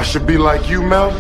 should be like you, Mel?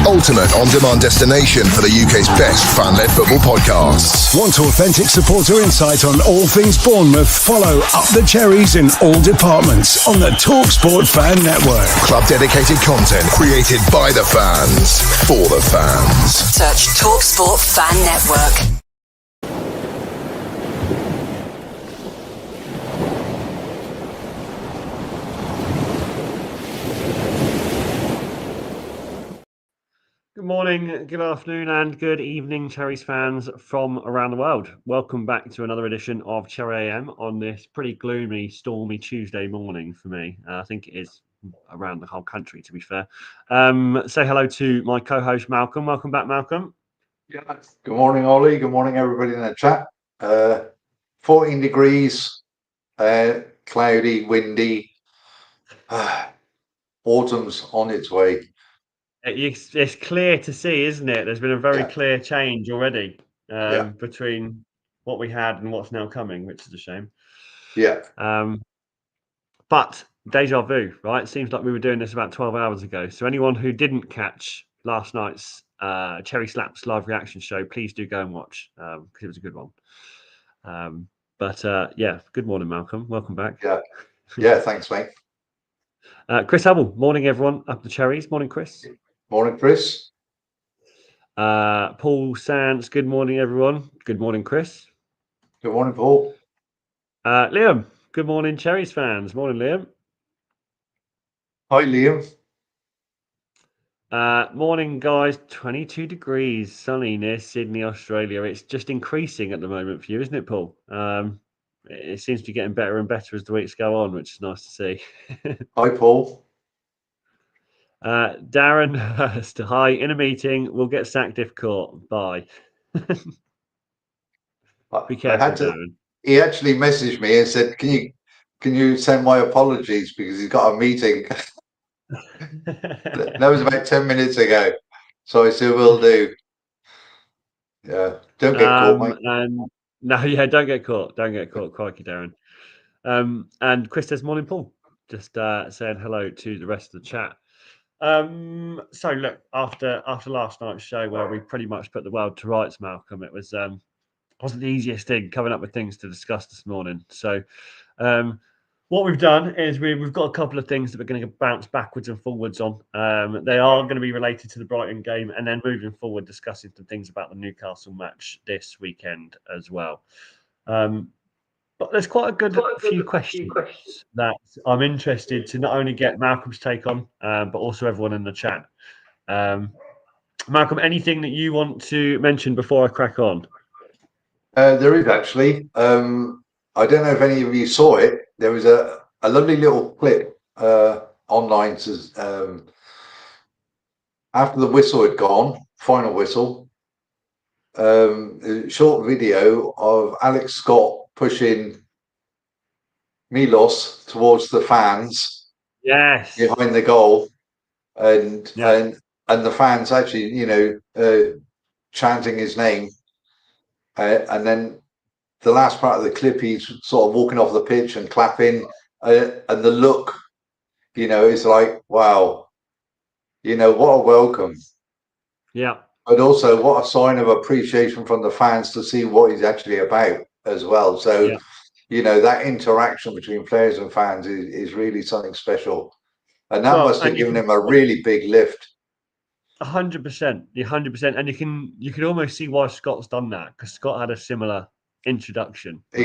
Ultimate on-demand destination for the UK's best fan-led football podcasts. Want authentic supporter insight on all things Bournemouth? Follow Up the Cherries in all departments on the TalkSport Fan Network. Club-dedicated content created by the fans, for the fans. Search TalkSport Fan Network. Good morning, good afternoon, and good evening, Cherries fans from around the world. Welcome back to another edition of Cherry AM on this pretty gloomy, stormy Tuesday morning for me. I think it is around the whole country, to be fair. Say hello to my co-host, Malcolm. Welcome back, Malcolm. Yeah. Good morning, Ollie. Good morning, everybody in the chat. 14 degrees, cloudy, windy. Autumn's on its way. It's clear to see, isn't it? There's been a very clear change already between what we had and what's now coming, which is a shame. Yeah. But deja vu, right? It seems like we were doing this about 12 hours ago. So anyone who didn't catch last night's Cherry Slaps live reaction show, please do go and watch because it was a good one. Good morning, Malcolm. Welcome back. Yeah, thanks, mate. Chris Hubble, morning, everyone. Up the Cherries. Morning, Chris. Morning, Chris. Paul Sands, good morning, everyone. Good morning, Chris. Good morning, Paul. Liam, good morning, Cherries fans. Morning, Liam. Hi, Liam. Morning, guys. 22 degrees, sunny near Sydney, Australia. It's just increasing at the moment for you, isn't it, Paul? It seems to be getting better and better as the weeks go on, which is nice to see. Hi, Paul. Darren Hurst, hi. In a meeting, we'll get sacked if caught. Bye. Be careful, Darren. He actually messaged me and said, "Can you send my apologies because he's got a meeting." That was about 10 minutes ago. So I said, "Will do." Yeah, don't get caught, mate. Don't get caught. Don't get caught. Crikey, Darren. And Chris says, morning, Paul. Just saying hello to the rest of the chat. So look, after last night's show where we pretty much put the world to rights, Malcolm, it was wasn't the easiest thing coming up with things to discuss this morning. So what we've done is we've got a couple of things that we're going to bounce backwards and forwards on. They are going to be related to the Brighton game, and then moving forward, discussing some things about the Newcastle match this weekend as well. But there's quite a good few questions that I'm interested to not only get Malcolm's take on, but also everyone in the chat. Malcolm, anything that you want to mention before I crack on? There is actually. I don't know if any of you saw it. There was a lovely little clip online. After the whistle had gone, final whistle, a short video of Alex Scott pushing Milos towards the fans. Yes. Behind the goal, and the fans actually, chanting his name, and then the last part of the clip, he's sort of walking off the pitch and clapping, and the look, is like, wow, what a welcome. Yeah. But also what a sign of appreciation from the fans to see what he's actually about as well. So, that interaction between players and fans is really something special. And that must have given him a really big lift. 100%, 100%, and you can almost see why Scott's done that, because Scott had a similar introduction. Right?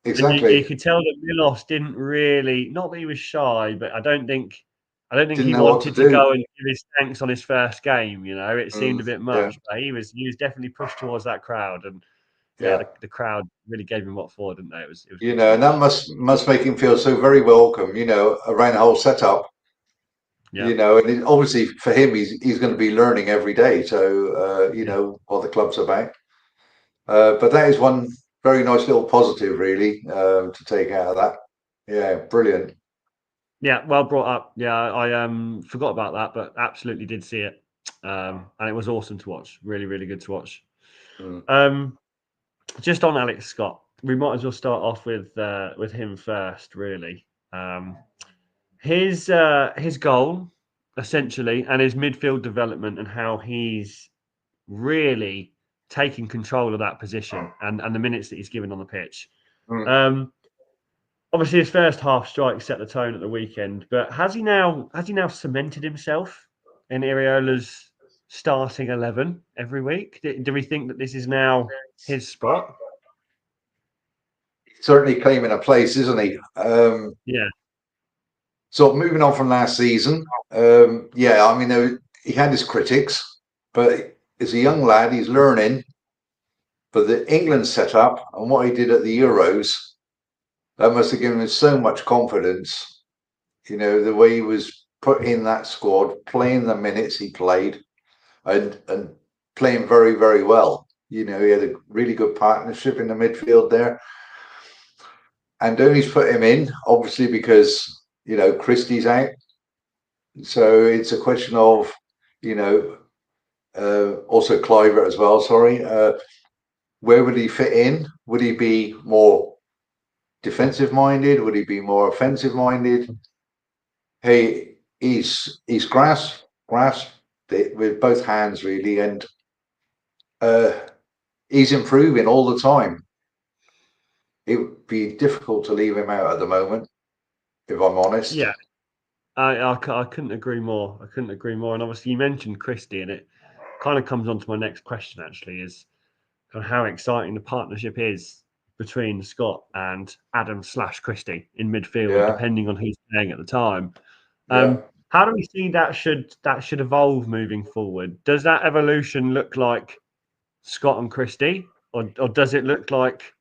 Exactly. You could tell that Milos didn't really, not that he was shy, but I don't think he wanted to go and give his thanks on his first game. It seemed a bit much, but he was definitely pushed towards that crowd, and the crowd really gave him what for, didn't they? It was and that must make him feel so very welcome, around the whole setup. And obviously for him, he's going to be learning every day. So what the club's about. But that is one very nice little positive, really, to take out of that. Yeah, brilliant. Yeah, well brought up. Yeah, I forgot about that, but absolutely did see it, and it was awesome to watch. Really, really good to watch. Just on Alex Scott, we might as well start off with him first. Really, his goal essentially, and his midfield development, and how he's really taking control of that position and the minutes that he's given on the pitch. Obviously, his first half strike set the tone at the weekend, but has he now cemented himself in Iriola's starting 11 every week? Do we think that this is now his spot? He's certainly claiming a place, isn't he? Yeah. So moving on from last season, he had his critics, but as a young lad, he's learning. But the England setup and what he did at the Euros, that must have given him so much confidence. The way he was put in that squad, playing the minutes he played, and playing very, very well. He had a really good partnership in the midfield there. And Donny's put him in, obviously, because Christie's out. So it's a question of, also Cliver as well. Sorry, where would he fit in? Would he be more defensive minded? Would he be more offensive minded? Hey, he's grasped it with both hands, really, and he's improving all the time. It would be difficult to leave him out at the moment, if I'm honest. Yeah, I couldn't agree more. And obviously, you mentioned Christie, and it kind of comes on to my next question. Actually, is kind of how exciting the partnership is between Scott and Adam/Christie in midfield, depending on who's playing at the time. How do we see that should evolve moving forward? Does that evolution look like Scott and Christie, or does it look like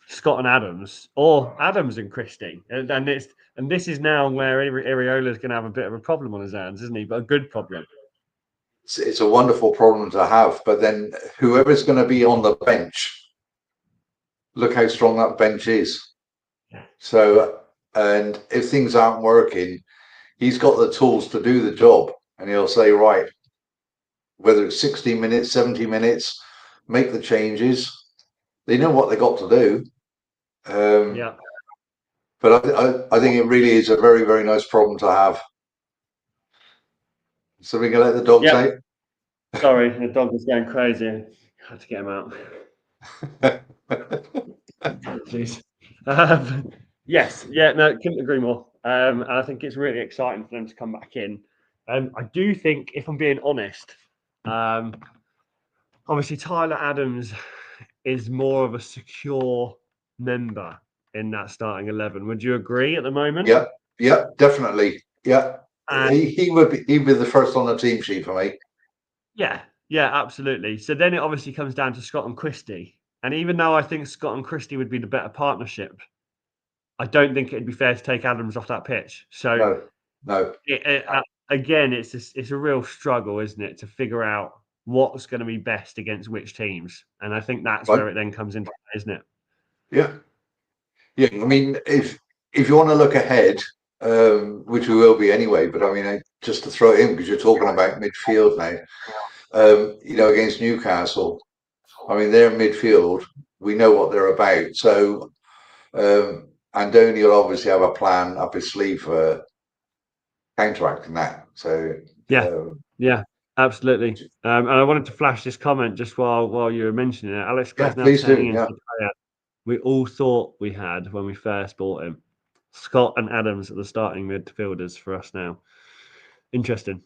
Scott and Adams, or Adams and Christie? And this is now where Iraola is going to have a bit of a problem on his hands, isn't he? But a good problem. It's a wonderful problem to have. But then whoever's going to be on the bench, look how strong that bench is. So, and if things aren't working, he's got the tools to do the job, and he'll say, right, whether it's 60 minutes, 70 minutes, make the changes. They know what they got to do. But I think it really is a very, very nice problem to have. So we can let the dog out. Sorry, the dog was going crazy. I had to get him out. Please. Yes, no, couldn't agree more. And I think it's really exciting for them to come back in. I do think, if I'm being honest, obviously Tyler Adams is more of a secure member in that starting 11. Would you agree at the moment? Yeah, definitely. Yeah, he would be the first on the team sheet for me. Yeah, absolutely. So then it obviously comes down to Scott and Christie. And even though I think Scott and Christie would be the better partnership, I don't think it'd be fair to take Adams off that pitch. So no. Again, it's a real struggle, isn't it, to figure out what's going to be best against which teams. And I think that's where it then comes into play, isn't it? Yeah. I mean, if you want to look ahead, which we will be anyway, but I mean, just to throw it in, because you're talking about midfield now, against Newcastle, I mean, their midfield, we know what they're about. So Andoni will obviously have a plan up his sleeve for counteracting that. So yeah, absolutely. And I wanted to flash this comment just while you were mentioning it. Alex Scott's now turning into a player we all thought we had when we first bought him. Scott and Adams are the starting midfielders for us now. Interesting.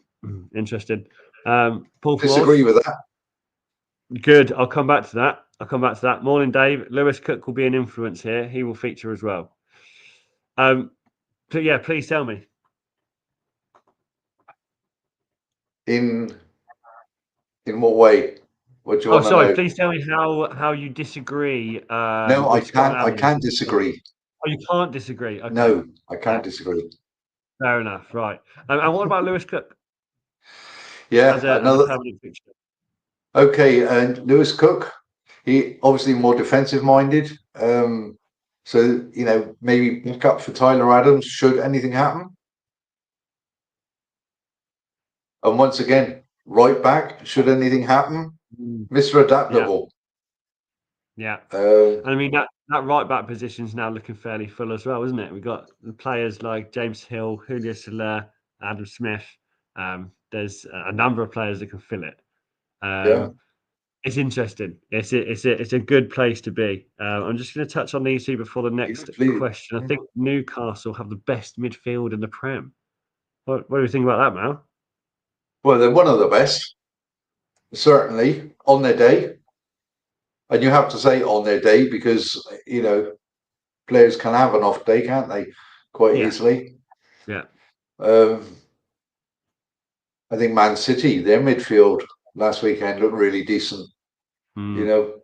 Interesting. Paul from Disagree Oz? with that. Good. I'll come back to that. Morning, Dave. Lewis Cook will be an influence here. He will feature as well. But yeah, please tell me. In what way? What do you want to know? Please tell me how you disagree. No, I with Scott can't. I Adams. can't disagree. Oh, you can't disagree. Okay. No, I can't disagree. Fair enough. Right. And what about Lewis Cook? Yeah, As a another. permanent fixture. Okay, and Lewis Cook, he obviously more defensive minded. So maybe back up for Tyler Adams should anything happen. And once again, right back should anything happen. Mr. Adaptable. Yeah. And I mean that right back position is now looking fairly full as well, isn't it? We've got players like James Hill, Julio Soler, Adam Smith. There's a number of players that can fill it. It's interesting. It's a good place to be. I'm just going to touch on these two before the next question. I think Newcastle have the best midfield in the Prem. What do you think about that, Mal? Well, they're one of the best, certainly on their day. And you have to say on their day because players can have an off day, can't they? Quite easily. Yeah. I think Man City, their midfield last weekend looked really decent. You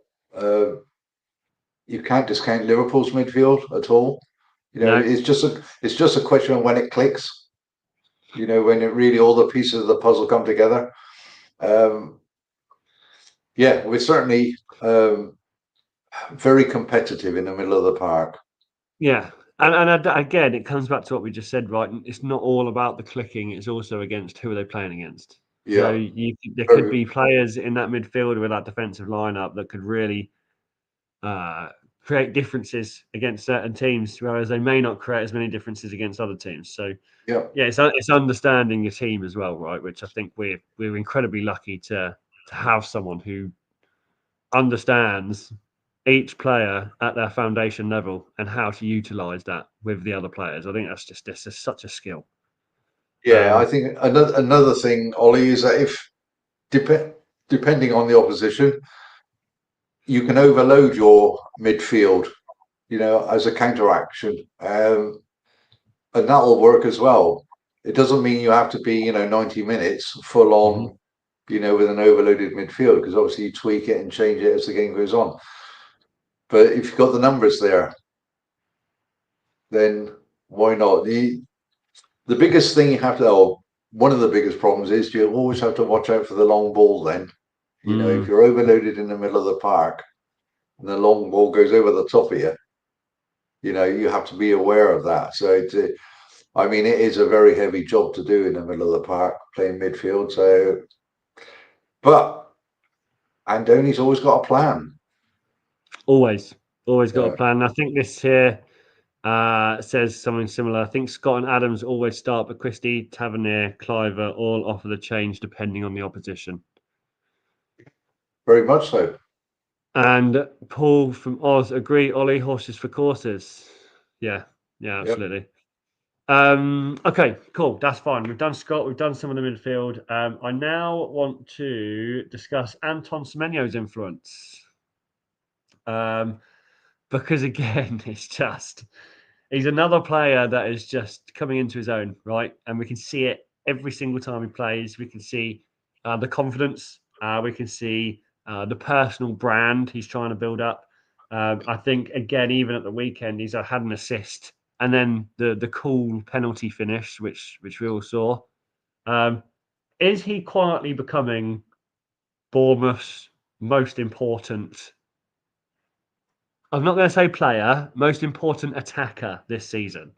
can't discount Liverpool's midfield at all. It's just a question of when it clicks. When it really all the pieces of the puzzle come together. We're certainly very competitive in the middle of the park. Yeah. And again, it comes back to what we just said, right? It's not all about the clicking. It's also against who are they playing against. Yeah. So there could be players in that midfield with that defensive lineup that could really create differences against certain teams, whereas they may not create as many differences against other teams. So it's understanding your team as well, right? Which I think we're incredibly lucky to have someone who understands each player at their foundation level and how to utilize that with the other players. I think that's just such a skill. I think another thing, Ollie, is that if depending on the opposition, you can overload your midfield, as a counter action, and that'll work as well. It doesn't mean you have to be 90 minutes full on, with an overloaded midfield, because obviously you tweak it and change it as the game goes on. But if you've got the numbers there, then why not? The biggest thing you have to, one of the biggest problems is you always have to watch out for the long ball then. If you're overloaded in the middle of the park and the long ball goes over the top of you, you have to be aware of that. So, it is a very heavy job to do in the middle of the park, playing midfield. So, but Andoni's always got a plan. Always got a plan. I think this here says something similar. I think Scott and Adams always start, but Christie, Tavernier, Cliver all offer the change depending on the opposition. Very much so. And Paul from Oz, agree, Ollie, horses for courses. Yeah, absolutely. Yep. Okay, cool. That's fine. We've done Scott. We've done some of the midfield. I now want to discuss Anton Semenyo's influence. Because again, he's another player that is just coming into his own, right? And we can see it every single time he plays. We can see the confidence. We can see the personal brand he's trying to build up. I think, again, even at the weekend, he's had an assist. And then the cool penalty finish, which we all saw. Is he quietly becoming Bournemouth's most important, I'm not going to say player, most important attacker this season?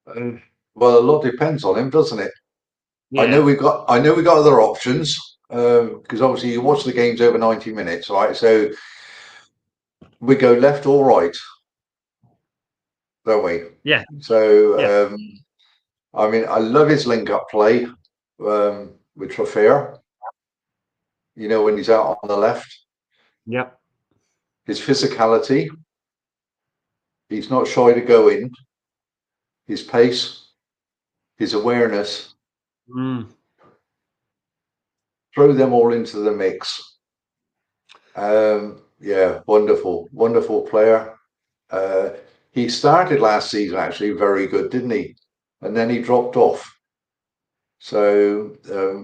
Well, a lot depends on him, doesn't it? Yeah. I know we got other options, because obviously you watch the games over 90 minutes, right? So we go left or right, don't we? Yeah. So I love his link-up play with Trofea. When he's out on the left. Yep. his physicality. He's not shy to go in. His pace, his awareness. Throw them all into the mix. Yeah, wonderful player. He started last season actually very good, didn't he? And then he dropped off. So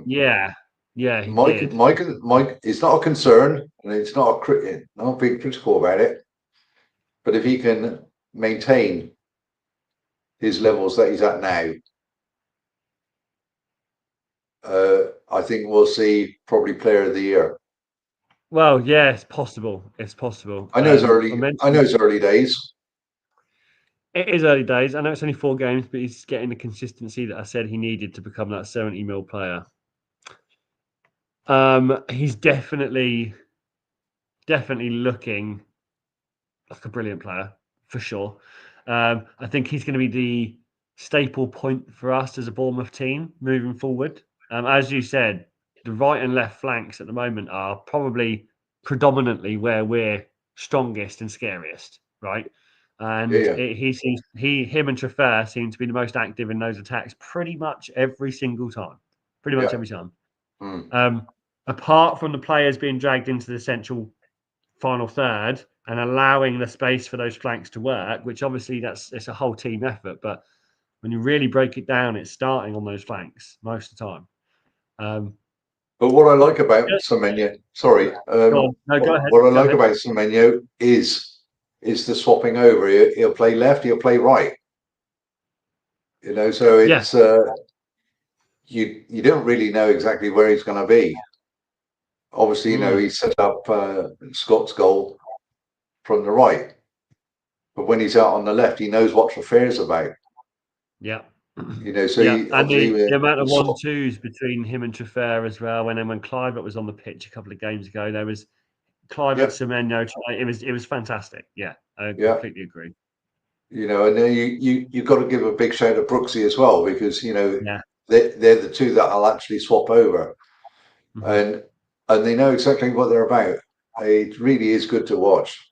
yeah, he did. Mike, it's not a concern, and it's not not being critical about it. But if he can maintain his levels that he's at now, I think we'll see probably Player of the Year. Well, yeah, it's possible. It's possible. I know it's early. I know it's early days. It is early days. I know it's only 4 games, but he's getting the consistency that I said he needed to become that 70 mil player. He's definitely looking like a brilliant player for sure. I think he's going to be the staple point for us as a Bournemouth team moving forward. As you said, the right and left flanks at the moment are probably predominantly where we're strongest and scariest, right? And him and Trafford seem to be the most active in those attacks pretty much every single time. Pretty much every time. Apart from the players being dragged into the central final third and allowing the space for those flanks to work, which obviously it's a whole team effort, but when you really break it down, it's starting on those flanks most of the time. But what I like about Semenyo, sorry, go ahead. What I like about Semenyo is the swapping over. He'll play left, he'll play right. You know, so it's you don't really know exactly where he's going to be. Obviously, you know, he set up Scott's goal from the right, but when he's out on the left, he knows what Trafford's about. Yeah. You know, so and the amount of 1-2s between him and Trafford as well. When Clivert was on the pitch a couple of games ago, there was Clivert, Semenyo. It was fantastic. Yeah, I completely agree. You know, and then you've got to give a big shout to Brooksy as well, because you know they're the two that I'll actually swap over, and they know exactly what they're about. It really is good to watch.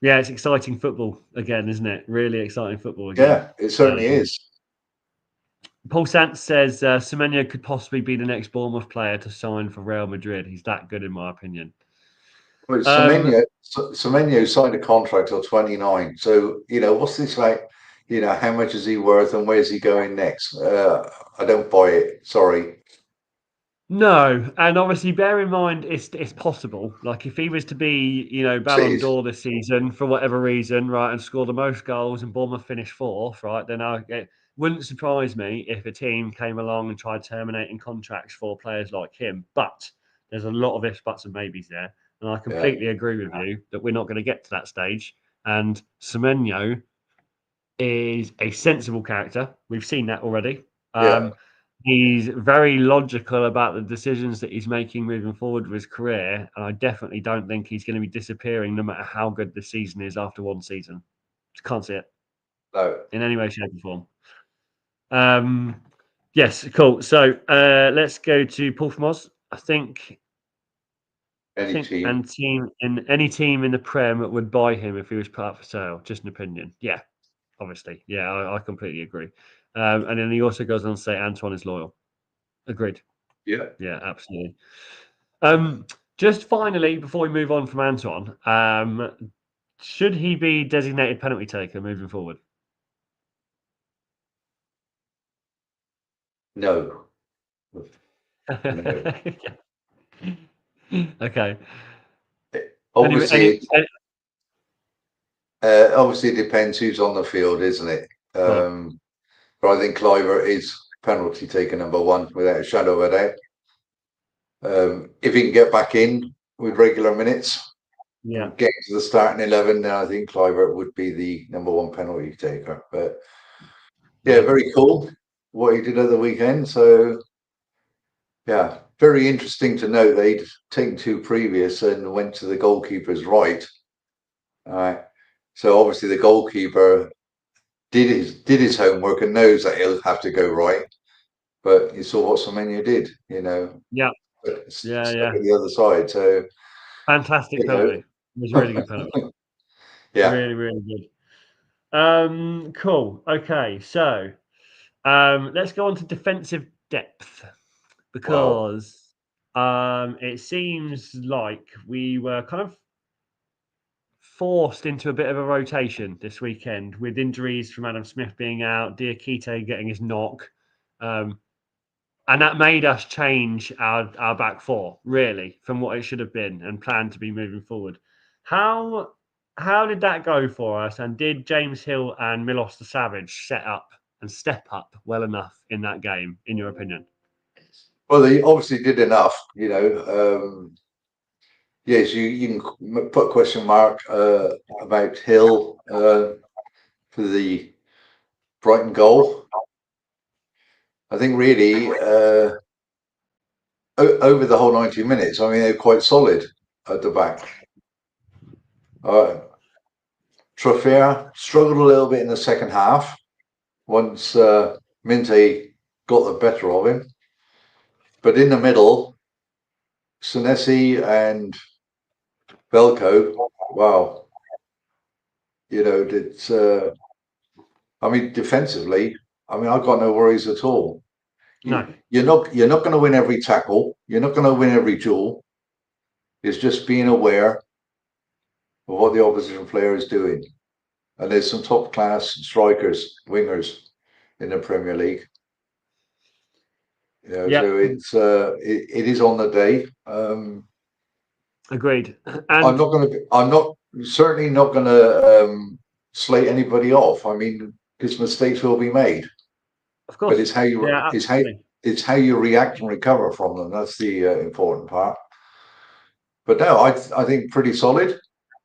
Yeah, it's exciting football again, isn't it? Really exciting football again. Yeah, it certainly is. Paul Sant says Semenyo could possibly be the next Bournemouth player to sign for Real Madrid. He's that good, in my opinion. Well, Semenyo signed a contract till 29. So, you know, what's this like? You know, how much is he worth and where's he going next? I don't buy it. Sorry. No, and obviously bear in mind it's possible. Like if he was to be, you know, Ballon d'Or this season for whatever reason, right, and score the most goals and Bournemouth finish 4th, right, then it wouldn't surprise me if a team came along and tried terminating contracts for players like him. But there's a lot of ifs, buts, and maybes there, and I completely agree with you that we're not going to get to that stage. And Semenyo is a sensible character. We've seen that already. He's very logical about the decisions that he's making moving forward with his career, and I definitely don't think he's going to be disappearing no matter how good the season is after one season. Just can't see it. No. In any way, shape, or form. Yes, cool. So let's go to Paul from Oz. I think any team in the Prem would buy him if he was put up for sale. Just an opinion. Yeah, obviously. Yeah, I completely agree. And then he also goes on to say Antoine is loyal. Agreed. Yeah, absolutely. Just finally, before we move on from Antoine, should he be designated penalty taker moving forward? No. Okay. Obviously, obviously, it depends who's on the field, isn't it? But I think Clivert is penalty taker number 1 without a shadow of a doubt. If he can get back in with regular minutes, get to the starting 11, then I think Clivert would be the number 1 penalty taker. But yeah, very cool what he did at the weekend. So yeah, very interesting to note they'd taken 2 previous and went to the goalkeeper's right. All right. So obviously the goalkeeper did his homework and knows that he'll have to go right. But you saw what Semenyo did, you know. Yeah. The other side. So fantastic penalty. was a really good penalty. Yeah. Really, really good. Cool. Okay, so let's go on to defensive depth because it seems like we were kind of forced into a bit of a rotation this weekend with injuries from Adam Smith being out, Diakite getting his knock. And that made us change our back four, really, from what it should have been and planned to be moving forward. How did that go for us? And did James Hill and Milos the Savage set up and step up well enough in that game, in your opinion? Well, they obviously did enough, you know. Yes, you can put a question mark about Hill for the Brighton goal. I think really over the whole 90 minutes, I mean, they're quite solid at the back. Trofea struggled a little bit in the second half once Minte got the better of him. But in the middle, Senesi and Velko, wow. You know, it's, I mean, defensively, I mean, I've got no worries at all. No. You're not going to win every tackle. You're not going to win every duel. It's just being aware of what the opposition player is doing. And there's some top class strikers, wingers in the Premier League. You know, Yep. so it is on the day. Agreed. And I'm certainly not going to slate anybody off. I mean, because mistakes will be made. Of course. But it's how you react and recover from them. That's the important part. But no, I think pretty solid,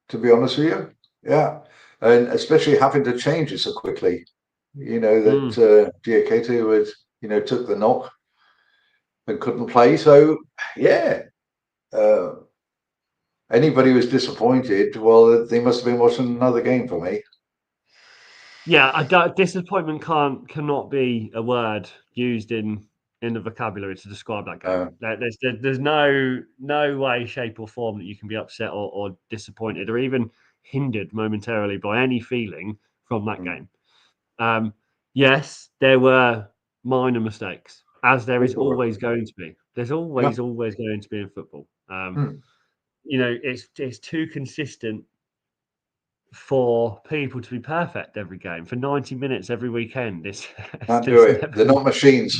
to be honest with you. Yeah, and especially having to change it so quickly. You know that Diakite was, you know, took the knock and couldn't play. So yeah, anybody who was disappointed, well, they must have been watching another game for me. Yeah, disappointment cannot be a word used in the vocabulary to describe that game. There's no way, shape, or form that you can be upset or disappointed or even hindered momentarily by any feeling from that game. Yes, there were minor mistakes, as there is always going to be. There's always going to be in football. You know, it's too consistent for people to be perfect every game for 90 minutes every weekend. Can't do it. They're not machines.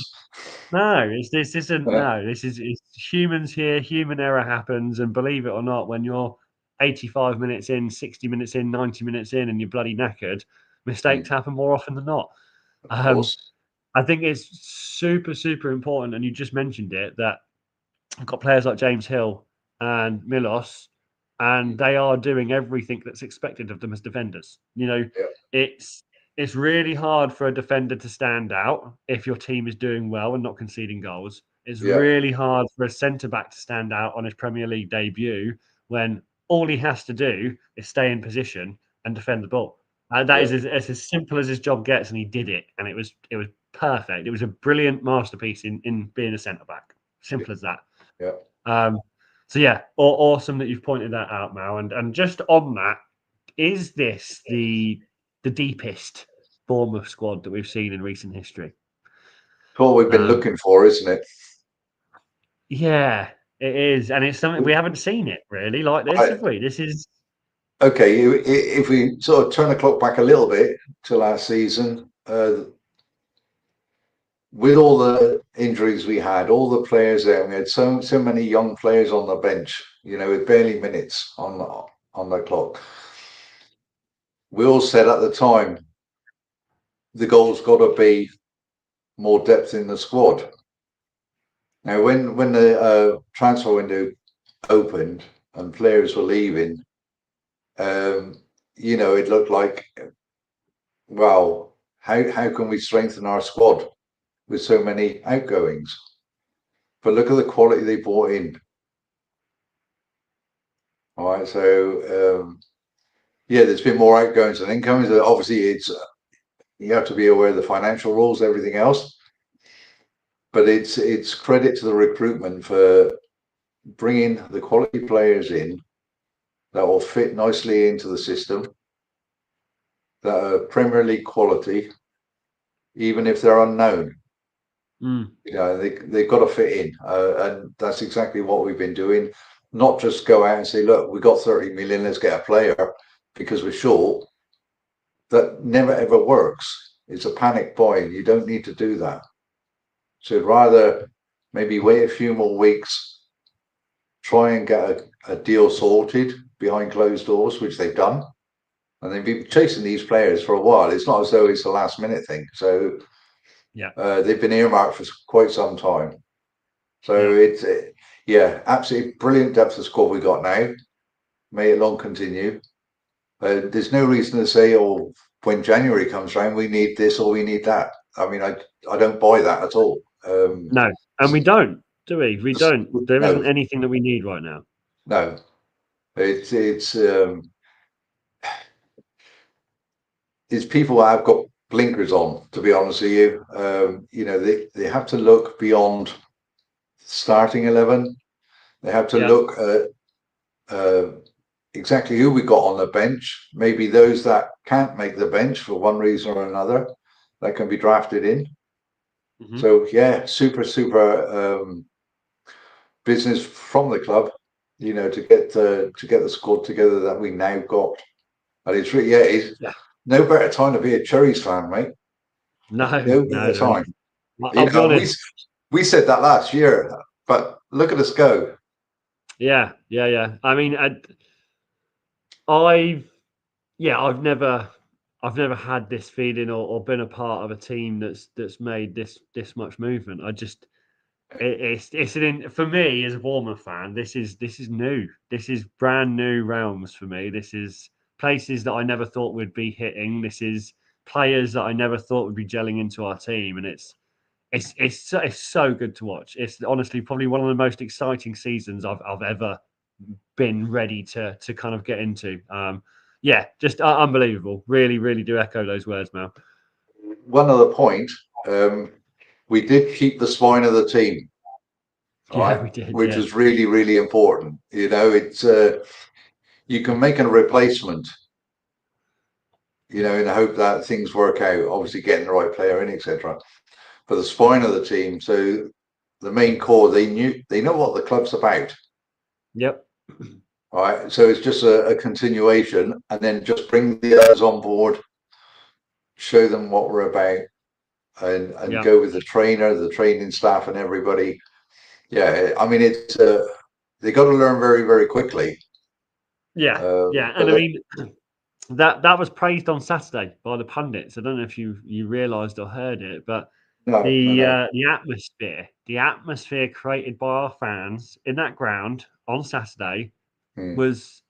No, this isn't. No, this is humans here. Human error happens, and believe it or not, when you're 85 minutes in, 60 minutes in, 90 minutes in, and you're bloody knackered, mistakes happen more often than not. Of course. I think it's super important, and you just mentioned it, that I've got players like James Hill and Milos, and they are doing everything that's expected of them as defenders. You know, it's really hard for a defender to stand out if your team is doing well and not conceding goals. It's really hard for a centre-back to stand out on his Premier League debut when all he has to do is stay in position and defend the ball. That is as simple as his job gets, and he did it, and it was perfect. It was a brilliant masterpiece in being a centre-back. Simple as that. Yeah. So yeah, awesome that you've pointed that out, Mal. And just on that, is this the deepest Bournemouth squad that we've seen in recent history? It's what we've been looking for, isn't it? Yeah, it is, and it's something we haven't seen it really like this, have we? This is okay. If we sort of turn the clock back a little bit to last season, with all the injuries we had, all the players there, we had so many young players on the bench, you know, with barely minutes on the clock. We all said at the time, the goal's got to be more depth in the squad. Now, when the transfer window opened and players were leaving, you know, it looked like, wow, how can we strengthen our squad with so many outgoings? But look at the quality they brought in. All right, so there's been more outgoings than incomings. Obviously, it's you have to be aware of the financial rules, everything else. But it's credit to the recruitment for bringing the quality players in that will fit nicely into the system, that are Premier League quality, even if they're unknown. They've got to fit in, and that's exactly what we've been doing. Not just go out and say, look, we got 30 million, let's get a player because we're short. That never ever works. It's a panic buying. You don't need to do that. So I'd rather maybe wait a few more weeks, try and get a deal sorted behind closed doors, which they've done. And they've been chasing these players for a while. It's not as though it's a last minute thing. So they've been earmarked for quite some time. So it's absolutely brilliant depth of squad we got now. May it long continue. There's no reason to say, oh, when January comes around, we need this or we need that. I mean, I don't buy that at all. No, and we don't, do we? We don't. There isn't anything that we need right now. No, it's people that have got blinkers on, to be honest with you. They have to look beyond starting 11. They have to look at exactly who we got on the bench. Maybe those that can't make the bench for one reason or another that can be drafted in. Mm-hmm. So super business from the club, to get the squad together that we now got. And it's really no better time to be a Cherries fan, mate. No better time. I'll be honest. We said that last year, but look at us go. Yeah. I mean, I've never had this feeling or been a part of a team that's made this much movement. For me as a Bournemouth fan, this is new. This is brand new realms for me. This is places that I never thought would be hitting. This is players that I never thought would be gelling into our team, and it's so good to watch. It's honestly probably one of the most exciting seasons I've ever been ready to kind of get into. Just unbelievable. Really, really do echo those words, Mal. One other point, we did keep the spine of the team. Right? We did, which is really, really important. It's you can make a replacement, in the hope that things work out. Obviously, getting the right player in, etc. But the spine of the team, so the main core, they know what the club's about. Yep. All right. So it's just a continuation, and then just bring the others on board, show them what we're about, and go with the trainer, the training staff, and everybody. Yeah, I mean, it's they got to learn very, very quickly. And I mean that was praised on Saturday by the pundits. I don't know if you realised or heard it, but the atmosphere created by our fans in that ground on Saturday was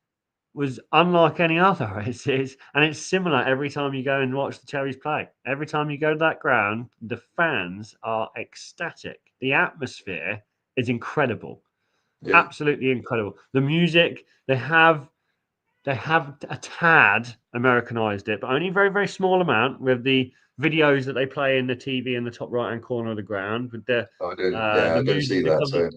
unlike any other. It's similar every time you go and watch the Cherries play. Every time you go to that ground, the fans are ecstatic. The atmosphere is incredible, absolutely incredible. The music, they have a tad Americanized it, but only a very, very small amount, with the videos that they play in the TV in the top right hand corner of the ground with the I didn't see that. So.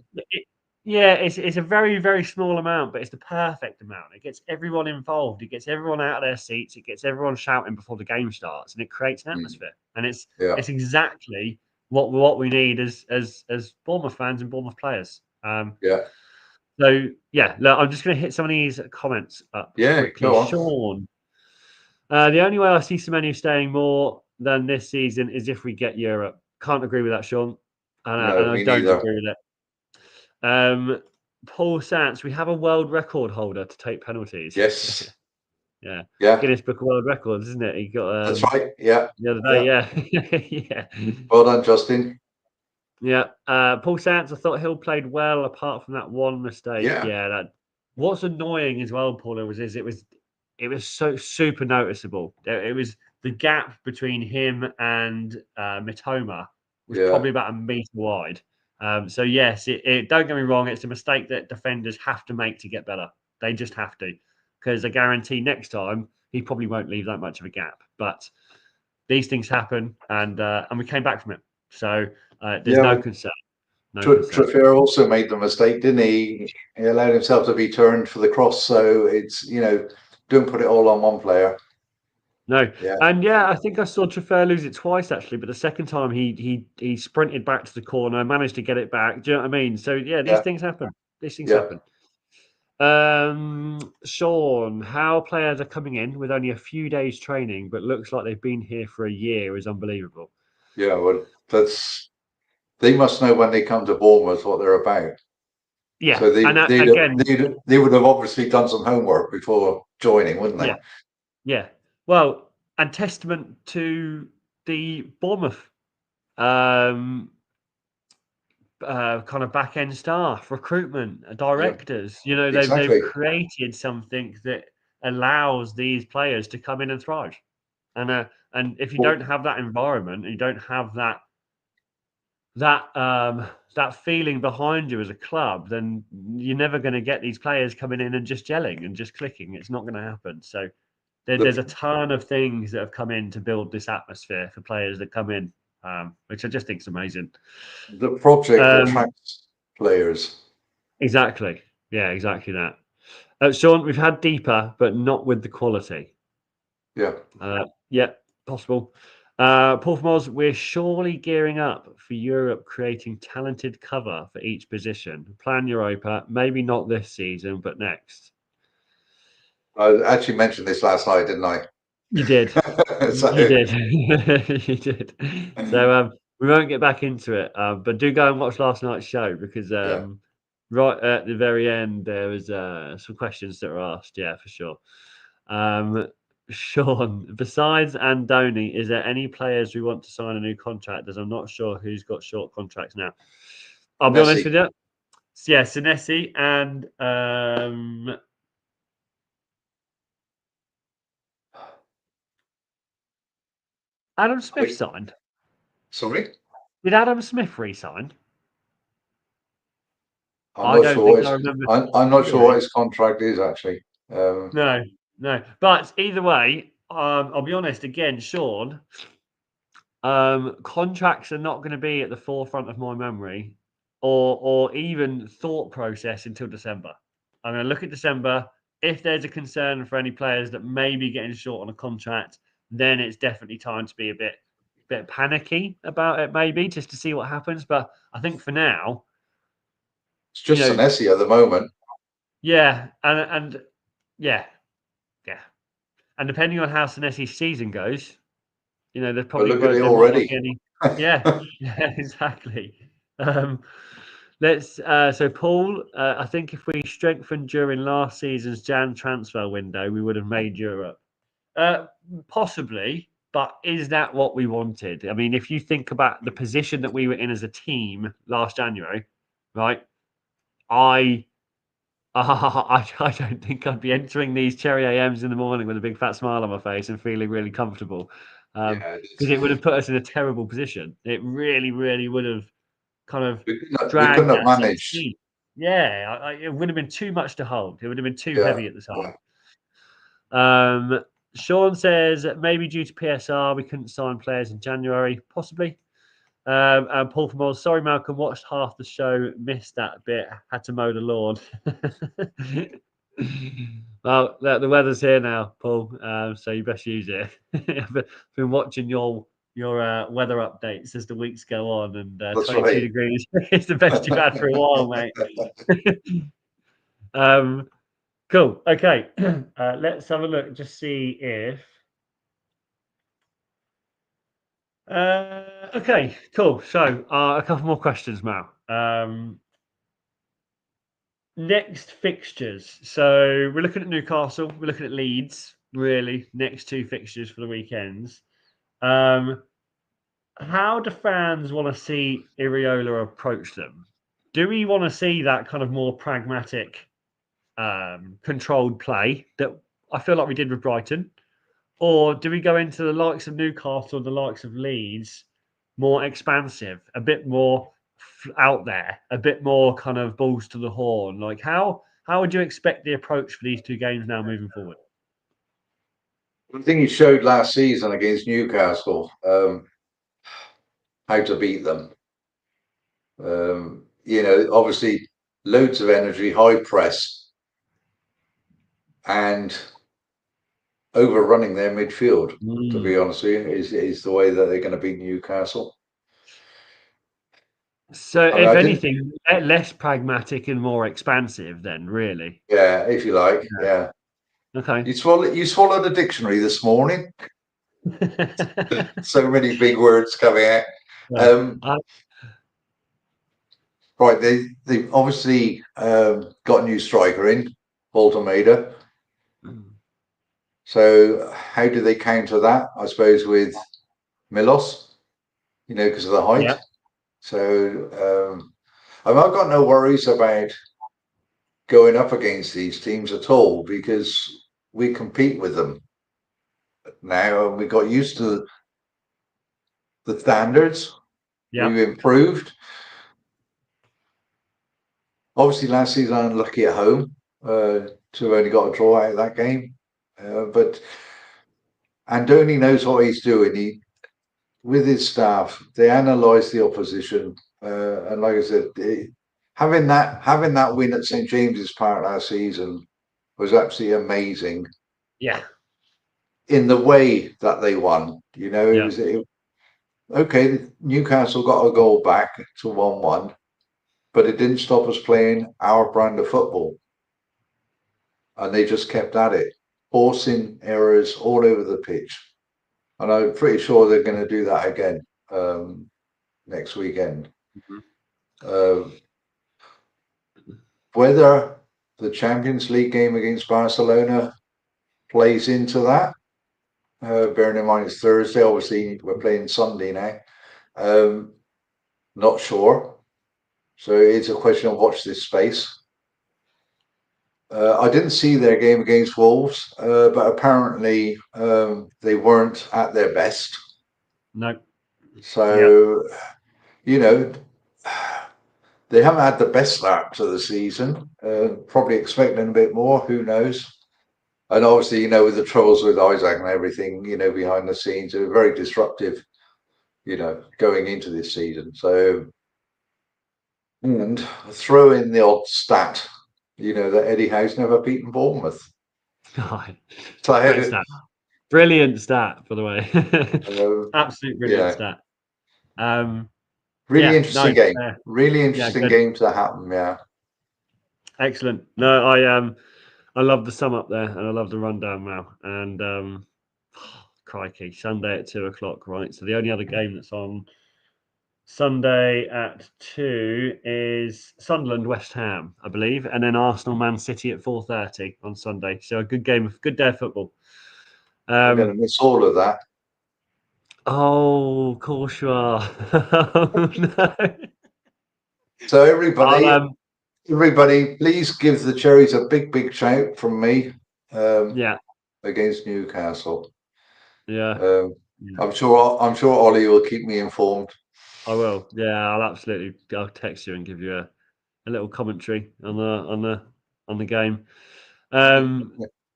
It's a very, very small amount, but it's the perfect amount. It gets everyone involved. It gets everyone out of their seats. It gets everyone shouting before the game starts, and it creates an atmosphere. And it's exactly what we need as Bournemouth fans and Bournemouth players. So look, I'm just going to hit some of these comments up quickly. Sean, the only way I see Semenyo staying more than this season is if we get Europe. Can't agree with that, Sean, and I don't agree with it. Paul Sants, we have a world record holder to take penalties. Yes. Yeah. Guinness Book of World Records, isn't it? He got that's right. Yeah. The other day. Yeah. Well done, Justin. Yeah. Paul Sants, I thought Hill played well apart from that one mistake. Yeah. What's annoying as well, Paul, it was so super noticeable. It was the gap between him and Mitoma was probably about a metre wide. So yes, don't get me wrong, it's a mistake that defenders have to make to get better. They just have to, because I guarantee next time he probably won't leave that much of a gap. But these things happen, and we came back from it. So there's no concern. No concern. Trippier also made the mistake, didn't he? He allowed himself to be turned for the cross, so it's don't put it all on one player. No, Yeah, and I think I saw Trippier lose it twice actually, but the second time he sprinted back to the corner, managed to get it back. Do you know what I mean? So these things happen. These things yeah. happen. Sean, how players are coming in with only a few days training, but looks like they've been here for a year is unbelievable. Yeah, well, they must know when they come to Bournemouth what they're about. Yeah, So and again, they would have obviously done some homework before joining, wouldn't they? yeah. Well, and testament to the Bournemouth kind of back end staff, recruitment, directors. They've Exactly. created something that allows these players to come in and thrive. And if you don't have that environment, and you don't have that feeling behind you as a club, then you're never going to get these players coming in and just gelling and just clicking. It's not going to happen. So there's a ton of things that have come in to build this atmosphere for players that come in, which I just think is amazing. The project attracts players. Exactly. Yeah, exactly that. Sean, we've had deeper, but not with the quality. Yeah. Possible. Paul from Oz, we're surely gearing up for Europe, creating talented cover for each position. Plan Europa, maybe not this season, but next. I actually mentioned this last night, didn't I? You did. So, You did. You did. So we won't get back into it, but do go and watch last night's show because right at the very end there was some questions that were asked. Yeah, for sure. Sean, besides Andoni, is there any players we want to sign a new contract? As I'm not sure who's got short contracts now. I'll be honest with you. Yeah, Senesi and Adam Smith signed. Sorry? Did Adam Smith re-sign? I'm not sure. I'm not sure what Really? his contract is actually. No. But either way, I'll be honest again, Sean. Contracts are not going to be at the forefront of my memory or even thought process until December. I'm going to look at December. If there's a concern for any players that may be getting short on a contract, then it's definitely time to be a bit panicky about it, maybe just to see what happens. But I think for now, it's just Senesi at the moment. Yeah, and yeah, and depending on how Senesi's season goes, there's probably look at it there might not already. be any. Yeah, exactly. So Paul, I think if we strengthened during last season's Jan transfer window, we would have made Europe. Possibly, but is that what we wanted? I mean, if you think about the position that we were in as a team last January, right? I don't think I'd be entering these Cherry AMs in the morning with a big fat smile on my face and feeling really comfortable. Because it would have put us in a terrible position. It really, really would have kind of we dragged couldn't have us. managed. Yeah, it would have been too much to hold. It would have been too heavy at the time. Yeah. Sean says maybe due to PSR we couldn't sign players in January, possibly. And Paul from Oz, sorry, Malcolm, watched half the show, missed that bit, had to mow the lawn. Well, the weather's here now, Paul, so you best use it. I've been watching your weather updates as the weeks go on, and 22 degrees is the best you've had for a while, mate. Cool. Okay, let's have a look. Just see if. Okay, cool. So a couple more questions, Mal. Next fixtures. So we're looking at Newcastle. We're looking at Leeds. Really, next two fixtures for the weekends. How do fans want to see Iriola approach them? Do we want to see that kind of more pragmatic, controlled play that I feel like we did with Brighton? Or do we go into the likes of Newcastle, the likes of Leeds, more expansive, a bit more out there, a bit more kind of balls to the horn? Like how would you expect the approach for these two games now moving forward? I think he showed last season against Newcastle how to beat them. Obviously loads of energy, high press, and overrunning their midfield. To be honest with you, is the way that they're going to beat Newcastle. So, if anything, less pragmatic and more expansive, then really. Yeah, if you like. Yeah. Okay. You swallowed a dictionary this morning. So many big words coming out. Right, they obviously got a new striker in, Almeida. So how do they counter that? I suppose with Milos, because of the height. Yeah. So I've got no worries about going up against these teams at all, because we compete with them now, and we got used to the standards. Yeah. We've improved. Obviously, last season unlucky at home to have only got a draw out of that game, but Andoni knows what he's doing. With his staff, they analyse the opposition, and like I said, having that win at St James's Park last season was absolutely amazing. Yeah, in the way that they won, okay. Newcastle got a goal back to 1-1, but it didn't stop us playing our brand of football, and they just kept at it, forcing errors all over the pitch. And I'm pretty sure they're going to do that again next weekend. Mm-hmm. Whether the Champions League game against Barcelona plays into that, bearing in mind it's Thursday, obviously we're playing Sunday now. Not sure. So it's a question of watch this space. I didn't see their game against Wolves, but apparently they weren't at their best. No. So, they haven't had the best start to the season. Probably expecting a bit more. Who knows? And obviously, with the troubles with Isaac and everything, behind the scenes, they were very disruptive, going into this season. So, and throw in the odd stat, that Eddie Howe's never beaten Bournemouth. Great stat. Brilliant stat, by the way. Absolute brilliant stat. Really interesting game. Really interesting game to happen. Yeah. Excellent. No, I love the sum up there, and I love the rundown now. And crikey, Sunday at 2:00, right? So the only other game that's on Sunday at 2 is Sunderland West Ham, I believe, and then Arsenal Man City at 4:30 on Sunday. So a good game, good day of football. I'm going to miss all of that. Oh, of course you are. Oh, no. So everybody, please give the Cherries a big shout from me. Against Newcastle. Yeah. I'm sure Ollie will keep me informed. I will. Yeah, I'll text you and give you a little commentary on the game.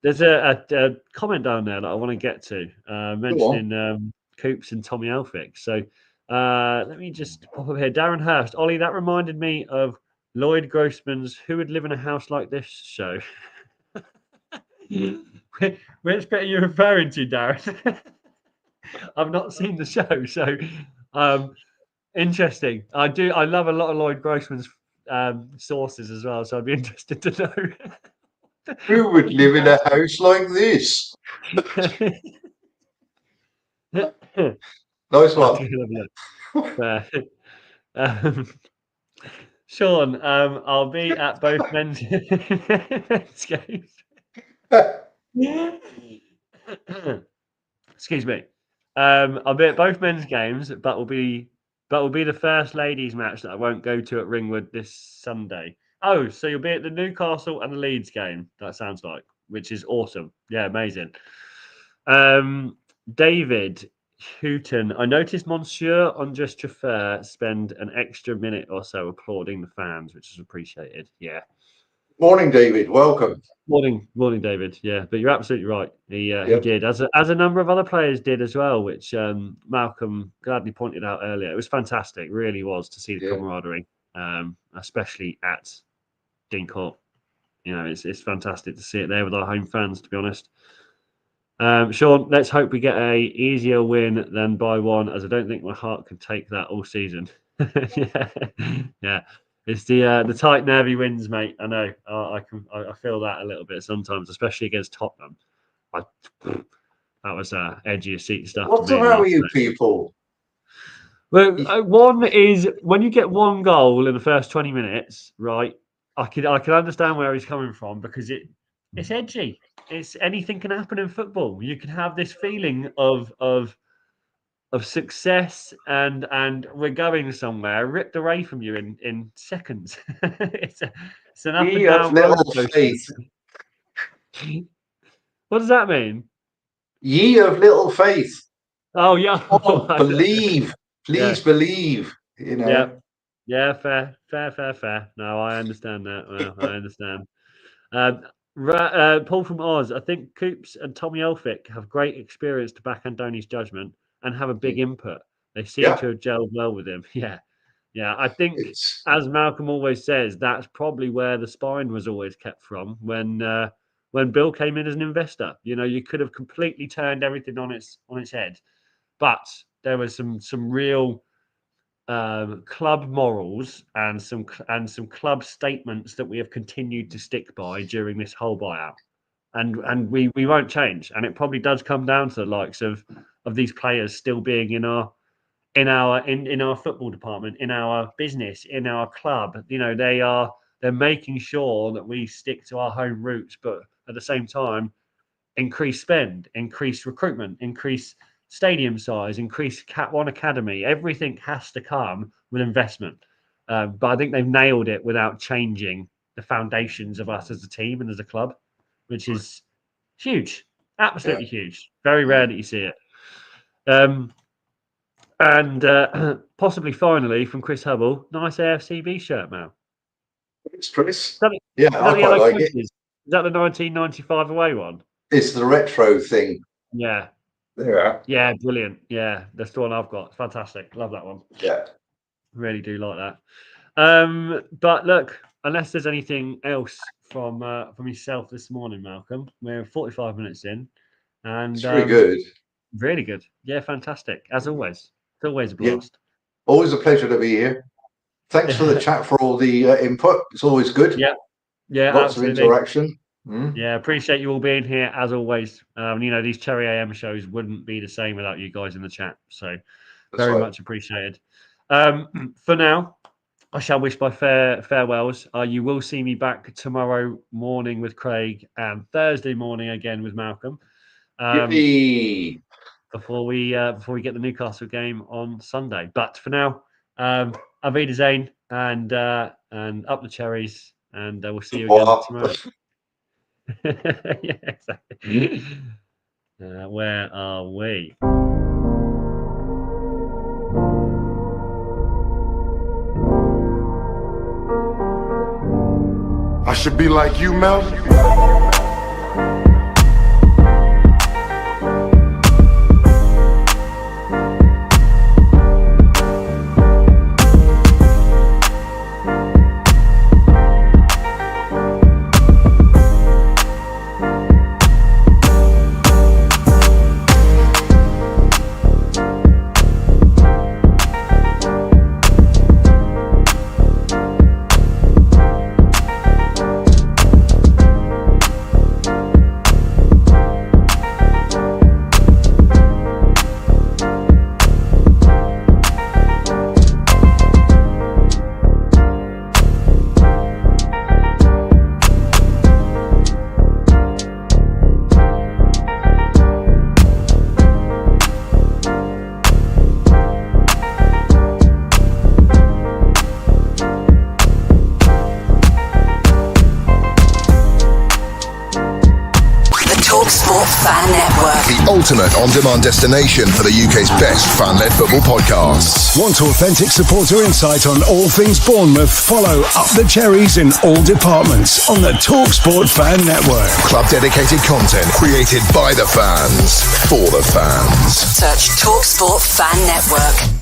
There's a comment down there that I want to get to, mentioning Coops and Tommy Elphick. So let me just pop up here. Darren Hurst, Ollie, that reminded me of Lloyd Grossman's "Who Would Live in a House Like This" show. Which bit are you referring to, Darren? I've not seen the show, so interesting. I love a lot of Lloyd Grossman's sources as well, so I'd be interested to know. Who would live in a house like this? Nice one. Sean, I'll be at both men's games. Excuse me. I'll be at both men's games, but will be the first ladies match that I won't go to at Ringwood this Sunday. Oh, so you'll be at the Newcastle and the Leeds game. That sounds like, which is awesome. Yeah, amazing. David Houghton, I noticed Monsieur Andres Traffer spend an extra minute or so applauding the fans, which is appreciated. Yeah. Morning, David. Welcome. Morning, David. Yeah, but you're absolutely right. He Yep. did, as a number of other players did as well, which Malcolm gladly pointed out earlier. It was fantastic, really was, to see the Yeah. camaraderie, especially at Dean Court. You know, it's fantastic to see it there with our home fans, to be honest. Sean, let's hope we get a easier win than by one, as I don't think my heart can take that all season. yeah. It's the tight, nervy wins, mate. I know. I feel that a little bit sometimes, especially against Tottenham. That was edgy of seat stuff. What's to me the matter with last you night. people? Well, one is when you get one goal in the first 20 minutes, right? I can understand where he's coming from because it's edgy. It's anything can happen in football. You can have this feeling of success and we're going somewhere ripped away from you in seconds. it's an up and Ye of down roller little coaster. faith. What does that mean? Ye of little faith. Oh yeah. Oh, believe. Please Yeah. believe. You know. Yeah. Fair. No, I understand that. Well, I understand. Paul from Oz. I think Coops and Tommy Elphick have great experience to back Andoni's judgment and have a big input. They seem to have gelled well with him. Yeah. I think, as Malcolm always says, that's probably where the spine was always kept from when Bill came in as an investor. You know, you could have completely turned everything on its head, but there was some real club morals and some club statements that we have continued to stick by during this whole buyout, and we won't change. And it probably does come down to the likes of these players still being in our football department, in our business, in our club. You know, they're making sure that we stick to our home roots, but at the same time increase spend, increase recruitment, increase stadium size, increase Cat 1 Academy. Everything has to come with investment. But I think they've nailed it without changing the foundations of us as a team and as a club, which is huge. Absolutely huge. Very rare that you see it. And possibly finally from Chris Hubble, nice AFCB shirt, Mal. Thanks, Chris. I quite like it. Is that the 1995 away one? It's the retro thing. Yeah. There. Yeah, brilliant. Yeah, that's the one I've got. Fantastic. Love that one. Yeah. Really do like that. But look, unless there's anything else from yourself this morning, Malcolm, we're 45 minutes in. And it's very good. Really good. Yeah, fantastic. As always. It's always a blast. Yeah. Always a pleasure to be here. Thanks for the chat, for all the input. It's always good. Yeah, lots absolutely. of interaction. Yeah, appreciate you all being here as always. You know, these Cherry AM shows wouldn't be the same without you guys in the chat. So very much appreciated. For now, I shall wish my farewells. You will see me back tomorrow morning with Craig and Thursday morning again with Malcolm. Before we get the Newcastle game on Sunday. But for now, Auf Wiedersehen and up the cherries, and we'll see you again tomorrow. Yeah, exactly. Where are we? I should be like you, Melvin. Fan Network. The ultimate on-demand destination for the UK's best fan-led football podcasts. Want authentic supporter insight on all things Bournemouth? Follow Up the Cherries in all departments on the TalkSport Fan Network. Club-dedicated content created by the fans, for the fans. Search TalkSport Fan Network.